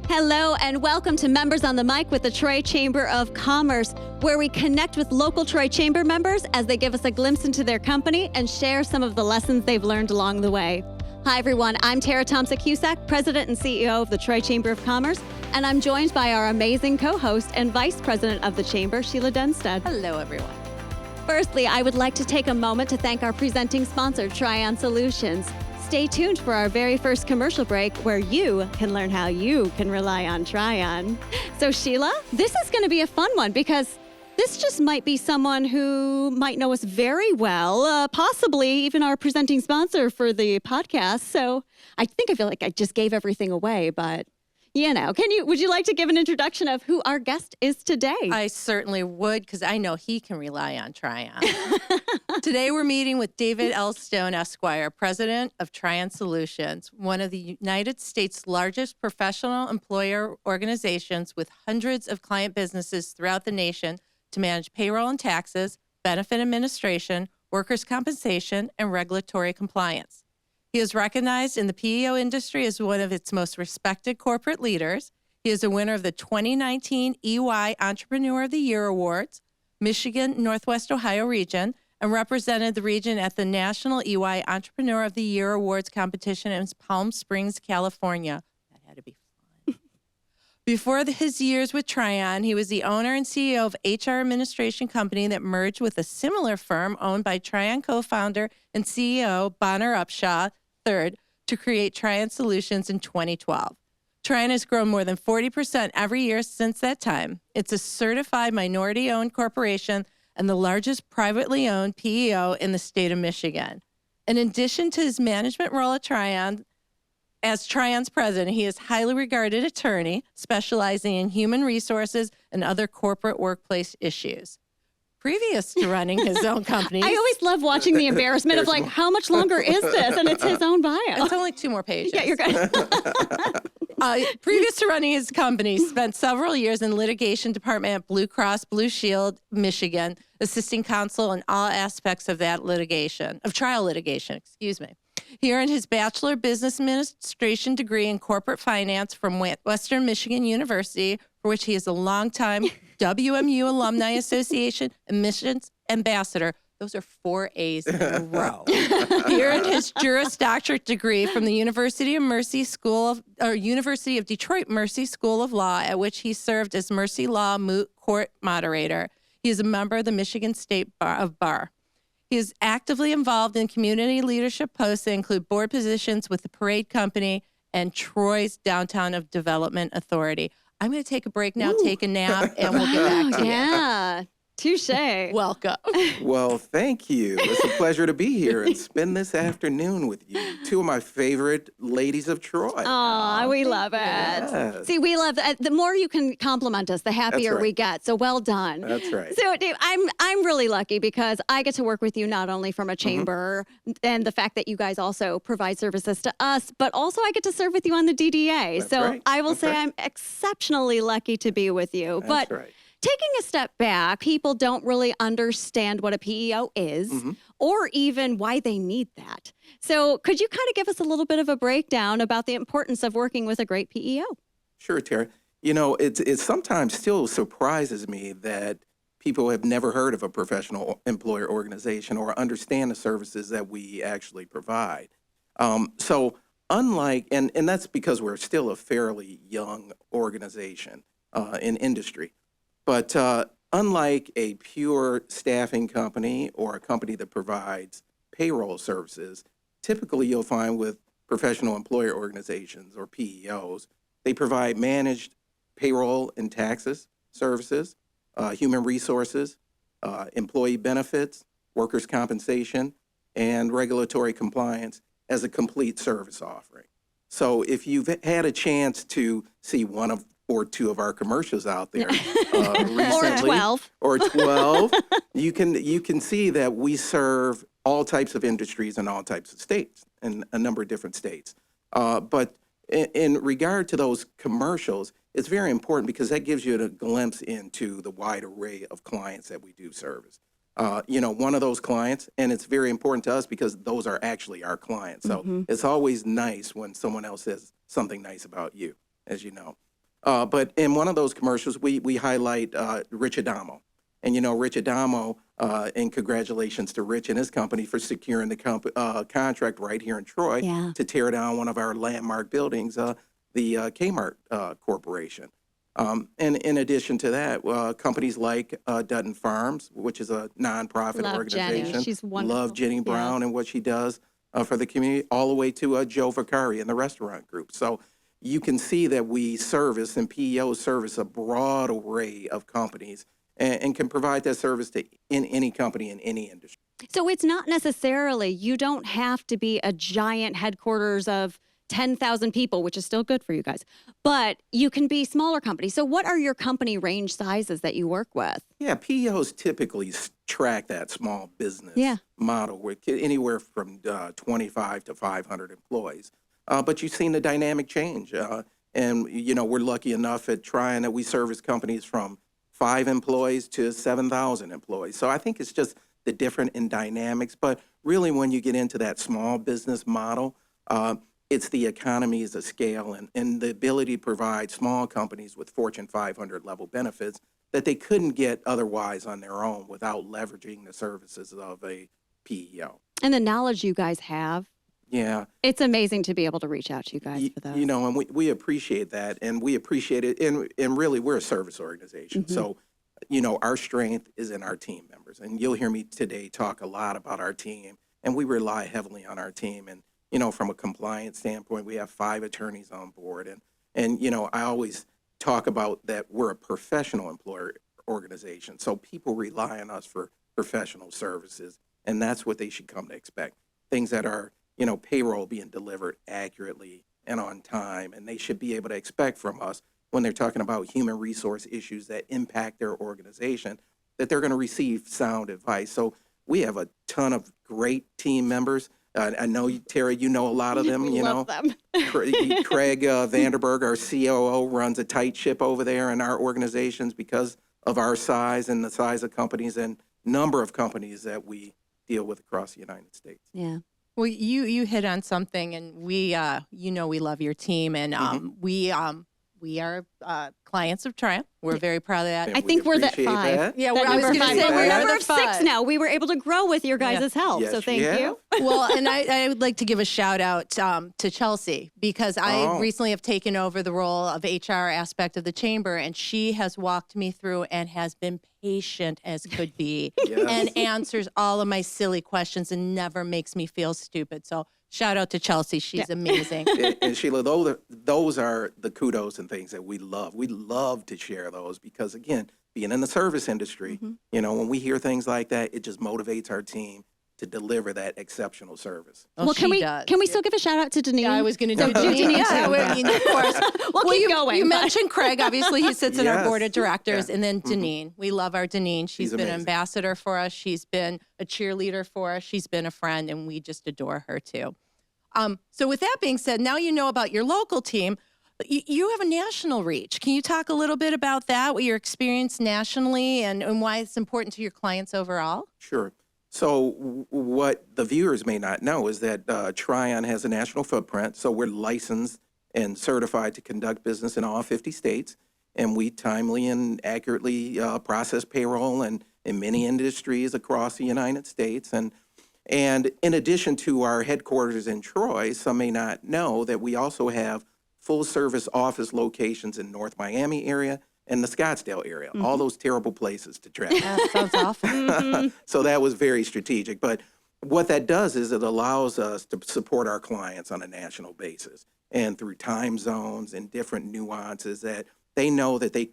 Hello and welcome to Members on the Mic with the Troy Chamber of Commerce, where we connect with local Troy Chamber members as they give us a glimpse into their company and share some of the lessons they've learned along the way. Hi everyone, I'm Tara Thompson-Cusack, President and CEO of the Troy Chamber of Commerce, and I'm joined by our amazing co-host and Vice President of the Chamber, Sheila Dunstead. Hello everyone. Firstly, I would like to take a moment to thank our presenting sponsor, Trion Solutions. Stay tuned for our very first commercial break where you can learn how you can rely on Trion. So Sheila, this is going to be a fun one because this just might be someone who might know us very well, possibly even our presenting sponsor for the podcast. So I feel like I just gave everything away, but would you like to give an introduction of who our guest is today? I certainly would, because I know he can rely on Trion. Today we're meeting with David L. Stone, Esquire, President of Trion Solutions, one of the United States' largest professional employer organizations with hundreds of client businesses throughout the nation to manage payroll and taxes, benefit administration, workers' compensation, and regulatory compliance. He is recognized in the PEO industry as one of its most respected corporate leaders. He is a winner of the 2019 EY Entrepreneur of the Year Awards, Michigan Northwest Ohio region, and represented the region at the National EY Entrepreneur of the Year Awards competition in Palm Springs, California. That had to be fun. Before his years with Trion, he was the owner and CEO of HR administration company that merged with a similar firm owned by Trion co-founder and CEO Bonner Upshaw III to create Trion Solutions in 2012. Trion has grown more than 40% every year since that time. It's a certified minority-owned corporation and the largest privately owned PEO in the state of Michigan. In addition to his management role at Trion, as Trion's president, he is a highly regarded attorney specializing in human resources and other corporate workplace issues. Previous to running his own company. I always love watching the embarrassment of like, how much longer is this? And it's his own bio. It's only 2 more pages. Yeah, you're good. Previous to running his company, spent several years in litigation department at Blue Cross Blue Shield, Michigan, assisting counsel in all aspects of that litigation, of trial litigation, He earned his Bachelor of Business Administration degree in corporate finance from Western Michigan University, for which he is a longtime WMU Alumni Association admissions ambassador. Those are 4 A's in a row. He earned his Juris Doctorate degree from the University of Detroit Mercy School of Law, at which he served as Mercy Law Moot Court Moderator. He is a member of the Michigan State Bar. He is actively involved in community leadership posts that include board positions with the Parade Company and Troy's Downtown of Development Authority. I'm going to take a break now, take a nap, and we'll get back to you. Yeah, touche. Welcome. Well, thank you. It's a pleasure to be here and spend this afternoon with you. 2 of my favorite ladies of Troy. Oh, we love it. Yes. See, we love the more you can compliment us, the happier right. we get. So well done. That's right. So Dave, I'm really lucky because I get to work with you not only from a chamber and the fact that you guys also provide services to us, but also I get to serve with you on the DDA. That's so right. I will That's say right. I'm exceptionally lucky to be with you. That's right. Taking a step back, people don't really understand what a PEO is or even why they need that. So could you kind of give us a little bit of a breakdown about the importance of working with a great PEO? Sure, Tara. You know, it sometimes still surprises me that people have never heard of a professional employer organization or understand the services that we actually provide. So unlike, and that's because we're still a fairly young organization in industry. But unlike a pure staffing company or a company that provides payroll services, typically you'll find with professional employer organizations or PEOs, they provide managed payroll and taxes services, human resources, employee benefits, workers' compensation, and regulatory compliance as a complete service offering. So if you've had a chance to see one or 2 of our commercials out there recently, or 12, you can see that we serve all types of industries in all types of states, in a number of different states. But in regard to those commercials, it's very important because that gives you a glimpse into the wide array of clients that we do service. One of those clients, and it's very important to us because those are actually our clients. So it's always nice when someone else says something nice about you, as you know. But in one of those commercials, we highlight Rich Adamo. And, Rich Adamo, and congratulations to Rich and his company for securing the contract right here in Troy Yeah. to tear down one of our landmark buildings, the Kmart Corporation. And in addition to that, companies like Dutton Farms, which is a nonprofit Love Jenny. organization, She's wonderful. love Jenny Brown and what she does for the community, all the way to Joe Vicari and the restaurant group. So you can see that we service and PEO service a broad array of companies and can provide that service to in any company in any industry. So it's not necessarily, you don't have to be a giant headquarters of 10,000 people, which is still good for you guys, but you can be smaller companies. So what are your company range sizes that you work with? Yeah, PEOs typically track that small business model with anywhere from 25 to 500 employees. But you've seen the dynamic change. And, we're lucky enough at Trion that we service companies from 5 employees to 7,000 employees. So I think it's just the different in dynamics. But really, when you get into that small business model, it's the economies of scale and the ability to provide small companies with Fortune 500 level benefits that they couldn't get otherwise on their own without leveraging the services of a PEO. And the knowledge you guys have. Yeah. It's amazing to be able to reach out to you guys for those. And we appreciate that, and we appreciate it. And really, we're a service organization. So, our strength is in our team members. And you'll hear me today talk a lot about our team, and we rely heavily on our team. And, from a compliance standpoint, we have 5 attorneys on board. And I always talk about that we're a professional employer organization. So people rely on us for professional services, and that's what they should come to expect. Things that are payroll being delivered accurately and on time, and they should be able to expect from us when they're talking about human resource issues that impact their organization, that they're going to receive sound advice. So we have a ton of great team members. I know, Terry, you know a lot of them. Love them. Craig Vanderberg, our COO, runs a tight ship over there in our organizations because of our size and the size of companies and number of companies that we deal with across the United States. Yeah. Well, you hit on something, and we we love your team, and we are clients of Trion. We're very proud of that. And I we think we're that appreciate 5. that. Yeah, That I was number going to 5. say We're we're number number 6 5 now. We were able to grow with your guys' help. Yes, So thank yeah. you. Well, and I would like to give a shout out to Chelsea, because I recently have taken over the role of HR aspect of the chamber, and she has walked me through and has been patient as could be and answers all of my silly questions and never makes me feel stupid. So shout out to Chelsea. She's amazing. And Sheila, those are the kudos and things that we love. We love to share those because, again, being in the service industry, when we hear things like that, it just motivates our team to deliver that exceptional service. Well, Well, can we does. still give a shout out to Denise? Yeah, I was going to do So do Denise. Denise Yeah, too. I mean, of course. We'll keep going. You but- mentioned Craig. Obviously, he sits in our Yes. board of directors. Yeah. And then Deneen. We love our Deneen. She's been an amazing. ambassador for us. She's been a cheerleader for us. She's been a friend, and we just adore her too. So with that being said, now you know about your local team. You have a national reach. Can you talk a little bit about that, what your experience nationally and why it's important to your clients overall? Sure. So what the viewers may not know is that Trion has a national footprint. So we're licensed and certified to conduct business in all 50 states. And we timely and accurately process payroll in many industries across the United States. And in addition to our headquarters in Troy, some may not know that we also have full-service office locations in North Miami area and the Scottsdale area, all those terrible places to travel. That sounds awful. So that was very strategic. But what that does is it allows us to support our clients on a national basis and through time zones and different nuances that they know that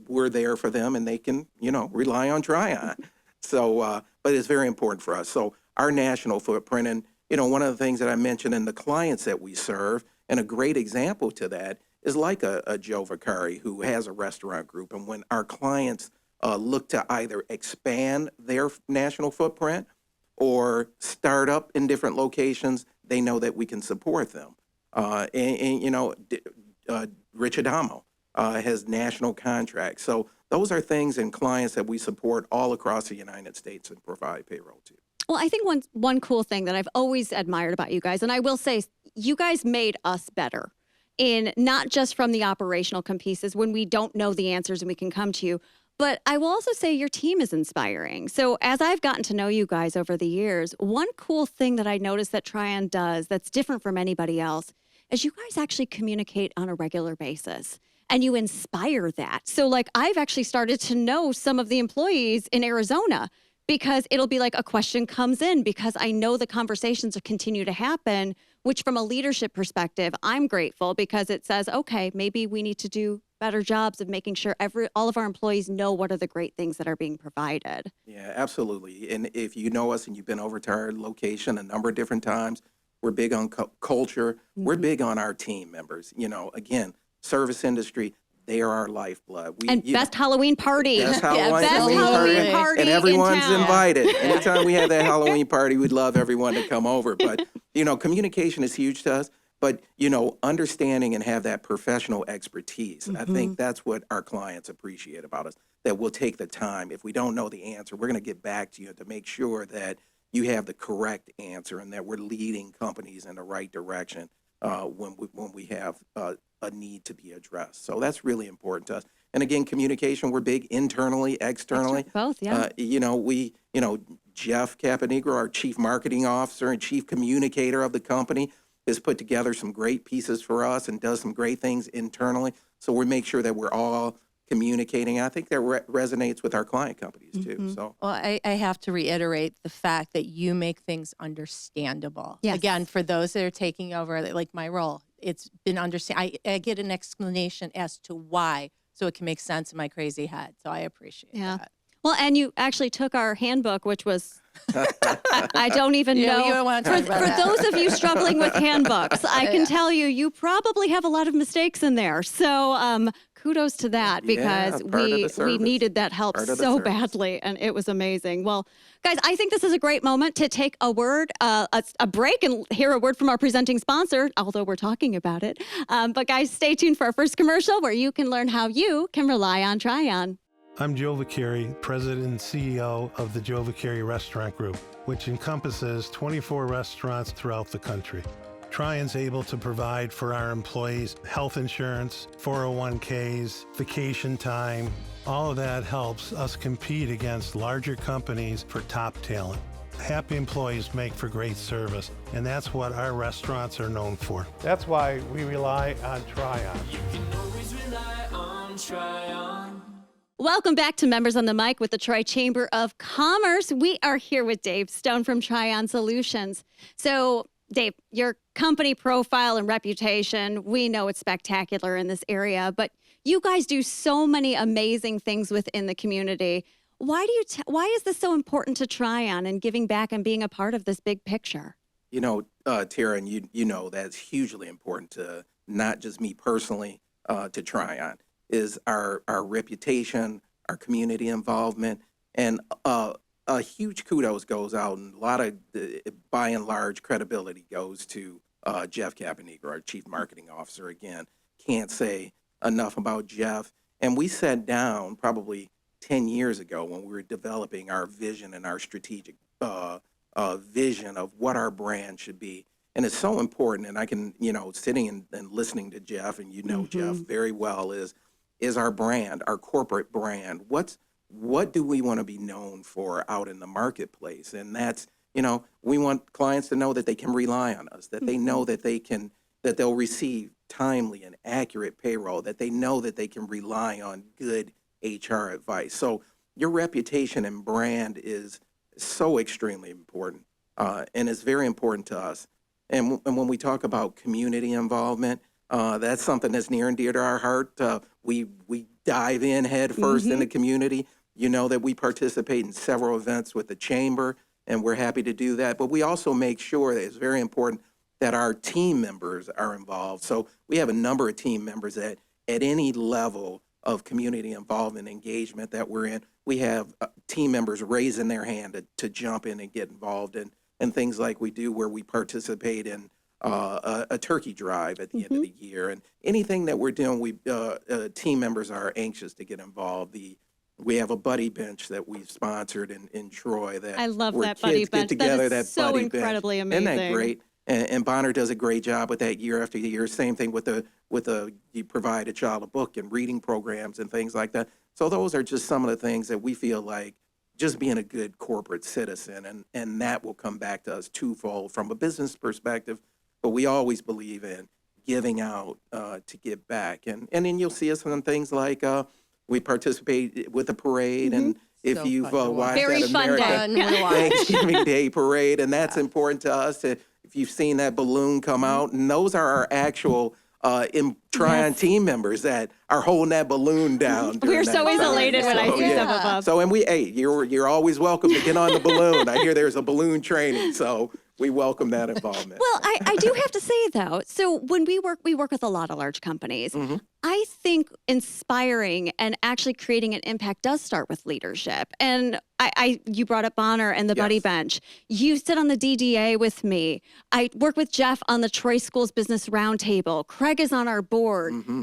we're there for them and they can, rely on Trion. So, but it's very important for us. So our national footprint, and, one of the things that I mentioned in the clients that we serve, and a great example to that is like a Joe Vicari who has a restaurant group. And when our clients look to either expand their national footprint or start up in different locations, they know that we can support them. Rich Adamo has national contracts. So those are things and clients that we support all across the United States and provide payroll to. Well, I think one cool thing that I've always admired about you guys, and I will say, you guys made us better in not just from the operational pieces when we don't know the answers and we can come to you, but I will also say your team is inspiring. So as I've gotten to know you guys over the years, one cool thing that I noticed that Trion does that's different from anybody else is you guys actually communicate on a regular basis and you inspire that. So like I've actually started to know some of the employees in Arizona because it'll be like a question comes in because I know the conversations will continue to happen, which from a leadership perspective, I'm grateful because it says, okay, maybe we need to do better jobs of making sure all of our employees know what are the great things that are being provided. Yeah, absolutely. And if you know us and you've been over to our location a number of different times, we're big on culture. We're big on our team members. Again, service industry, they are our lifeblood. And best Halloween party. Best Best Halloween party and everyone's in town. invited. Anytime we have that Halloween party, we'd love everyone to come over. But, communication is huge to us. But, understanding and have that professional expertise. I think that's what our clients appreciate about us, that we'll take the time. If we don't know the answer, we're going to get back to you to make sure that you have the correct answer and that we're leading companies in the right direction when we have a need to be addressed. So that's really important to us. And again, communication, we're big internally, externally. Both, yeah. Jeff Caponegro, our chief marketing officer and chief communicator of the company, has put together some great pieces for us and does some great things internally. So we make sure that we're all communicating. I think that resonates with our client companies too. So, well, I have to reiterate the fact that you make things understandable. Yes. Again, for those that are taking over, like my role, it's been I get an explanation as to why, so it can make sense in my crazy head. So I appreciate that. Well, and you actually took our handbook, which was, I don't even know. You don't want to talk about for that. those of you struggling with handbooks, I can tell you probably have a lot of mistakes in there. So kudos to that because we needed that help so badly, and it was amazing. Well, guys, I think this is a great moment to take a break and hear a word from our presenting sponsor, although we're talking about it. But guys, stay tuned for our first commercial where you can learn how you can rely on Trion. I'm Joe Vicari, President and CEO of the Joe Vicari Restaurant Group, which encompasses 24 restaurants throughout the country. Trion's able to provide for our employees health insurance, 401ks, vacation time. All of that helps us compete against larger companies for top talent. Happy employees make for great service, and that's what our restaurants are known for. That's why we rely on Trion. You can always rely on Trion. Welcome back to Members on the Mic with the Troy Chamber of Commerce. We are here with Dave Stone from Trion Solutions. So, Dave, your company profile and reputation, we know it's spectacular in this area, but you guys do so many amazing things within the community. Why is this so important to Trion and giving back and being a part of this big picture? Tara, and you know that's hugely important to not just me personally, to Trion, is our reputation, our community involvement, and a huge kudos goes out, and a lot of, by and large, credibility goes to Jeff Caponegro, our Chief Marketing Officer. Again, can't say enough about Jeff. And we sat down probably 10 years ago when we were developing our vision and our strategic vision of what our brand should be. And it's so important, and I can, sitting and listening to Jeff, and Jeff very well, is our brand, our corporate brand. What do we want to be known for out in the marketplace? And that's, we want clients to know that they can rely on us, that they know that they'll receive timely and accurate payroll, that they know that they can rely on good HR advice. So your reputation and brand is so extremely important, and it's very important to us. And when we talk about community involvement, that's something that's near and dear to our heart. We dive in head first in the community. You know that we participate in several events with the chamber, and we're happy to do that. But we also make sure that it's very important that our team members are involved. So we have a number of team members at any level of community involvement engagement that we're in. We have team members raising their hand to jump in and get involved in things like we do, where we participate in a turkey drive at the end of the year, and anything that we're doing, team members are anxious to get involved. We have a buddy bench that we've sponsored in Troy. That I love where that buddy kids bench. Get together, that is that so buddy incredibly bench. amazing. Isn't that great? And Bonner does a great job with that year after year. Same thing with you provide a child a book and reading programs and things like that. So those are just some of the things that we feel like just being a good corporate citizen, and that will come back to us twofold from a business perspective, but we always believe in giving out to give back. And then you'll see us on things like we participate with the parade, and if So you've fun to watch. watched Very that fun day. American Fun to watch. Thanksgiving Day parade, and that's important to us. If you've seen that balloon come out, and those are our actual Trion team members that are holding that balloon down. We're during so that time. elated when I So, see yeah. some of them. So, and you're always welcome to get on the balloon. I hear there's a balloon training, so we welcome that involvement. Well, I do have to say though, so when we work with a lot of large companies. I think inspiring and actually creating an impact does start with leadership. And you brought up Bonner and the Buddy Yes. Bench. You sit on the DDA with me. I work with Jeff on the Troy Schools Business Roundtable. Craig is on our board.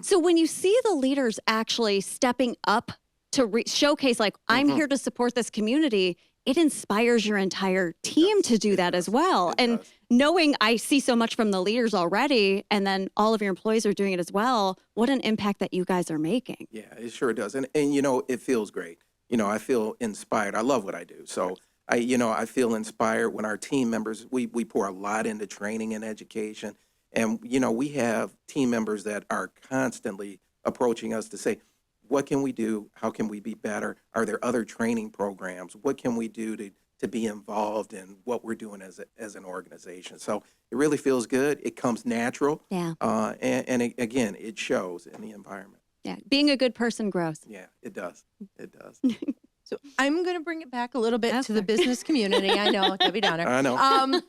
So when you see the leaders actually stepping up to showcase, like, I'm here to support this community, it inspires your entire team to do that as well. It And does. knowing I see so much from the leaders already, and then all of your employees are doing it as well, what an impact that you guys are making. Yeah, it sure does. And it feels great. I feel inspired. I love what I do. So I feel inspired when our team members, we pour a lot into training and education. And, we have team members that are constantly approaching us to say, what can we do? How can we be better? Are there other training programs? What can we do to be involved in what we're doing as an organization? So it really feels good. It comes natural. Yeah. Again, it shows in the environment. Yeah. Being a good person grows. Yeah, it does. It does. So I'm going to bring it back a little bit to the Okay. business community. I know, Debbie Downer. I know.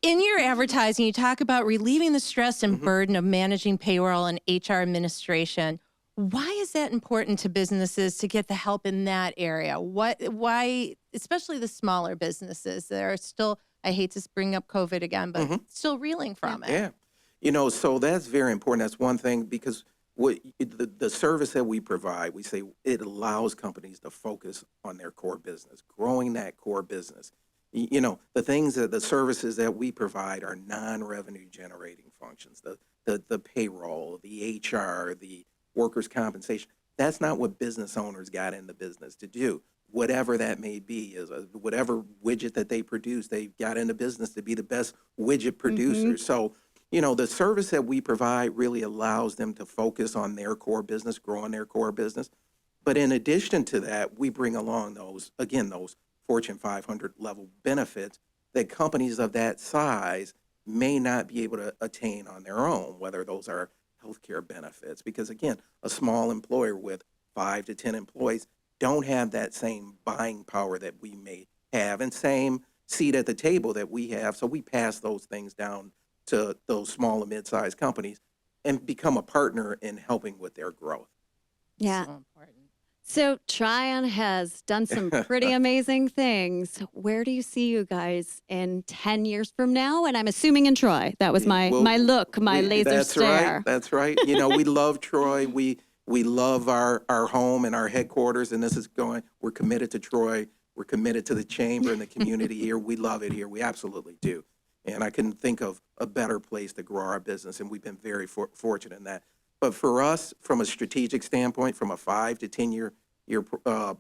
In your advertising, you talk about relieving the stress and burden of managing payroll and HR administration. Why is that important to businesses to get the help in that area? Why, especially the smaller businesses that are still, I hate to bring up COVID again, but still reeling from it. Yeah. So that's very important. That's one thing, because the service that we provide, we say it allows companies to focus on their core business, growing that core business. The services that we provide are non-revenue generating functions, the payroll, the HR, the workers' compensation. That's not what business owners got in the business to do. Whatever that may be, whatever widget that they produce, they got into business to be the best widget producer. So, the service that we provide really allows them to focus on their core business, growing their core business. But in addition to that, we bring along those Fortune 500 level benefits that companies of that size may not be able to attain on their own, whether those are healthcare benefits, because again, a small employer with 5 to 10 employees don't have that same buying power that we may have, and same seat at the table that we have. So we pass those things down to those small and mid-sized companies and become a partner in helping with their growth. Yeah. So important. So Trion has done some pretty amazing things. Where do you see you guys in 10 years from now? And I'm assuming in Troy. That was my laser That's stare. right. That's right. We love Troy. We love our home and our headquarters, and we're committed to Troy. We're committed to the chamber and the community here. We love it here. We absolutely do. And I couldn't think of a better place to grow our business, and we've been very fortunate in that. But for us, from a strategic standpoint, from a 5 to 10 year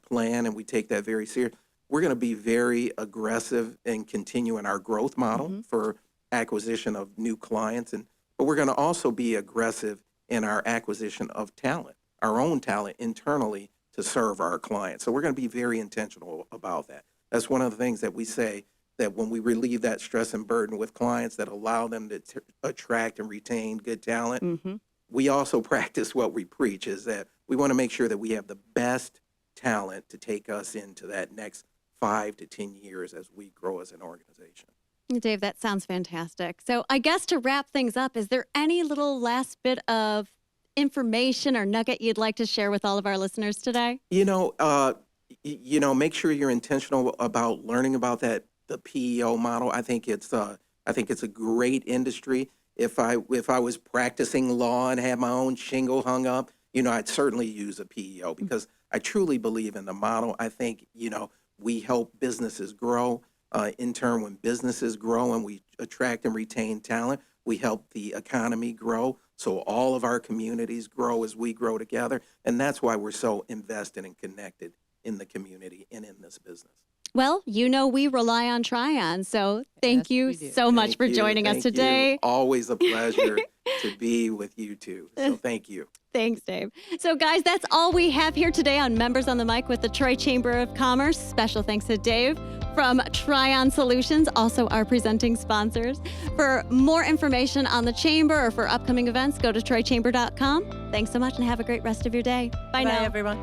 plan, and we take that very serious, we're going to be very aggressive in continuing our growth model for acquisition of new clients, but we're going to also be aggressive in our acquisition of talent, our own talent internally to serve our clients. So we're going to be very intentional about that. That's one of the things that we say, that when we relieve that stress and burden with clients that allow them to attract and retain good talent, we also practice what we preach, is that we want to make sure that we have the best talent to take us into that next 5 to 10 years as we grow as an organization. Dave, that sounds fantastic. So I guess to wrap things up, is there any little last bit of information or nugget you'd like to share with all of our listeners today? Make sure you're intentional about learning about the PEO model. I think it's a great industry. If I was practicing law and had my own shingle hung up, I'd certainly use a PEO, because I truly believe in the model. I think, we help businesses grow. In turn, when businesses grow and we attract and retain talent, we help the economy grow. So all of our communities grow as we grow together. And that's why we're so invested and connected in the community and in this business. Well, you know we rely on Trion, so thank Yes, you we do. so much Thank for you, joining us thank you. today. Always a pleasure to be with you two. So thank you. Thanks, Dave. So, guys, that's all we have here today on Members on the Mic with the Troy Chamber of Commerce. Special thanks to Dave from Trion Solutions, also our presenting sponsors. For more information on the Chamber or for upcoming events, go to troychamber.com. Thanks so much and have a great rest of your day. Bye now. everyone.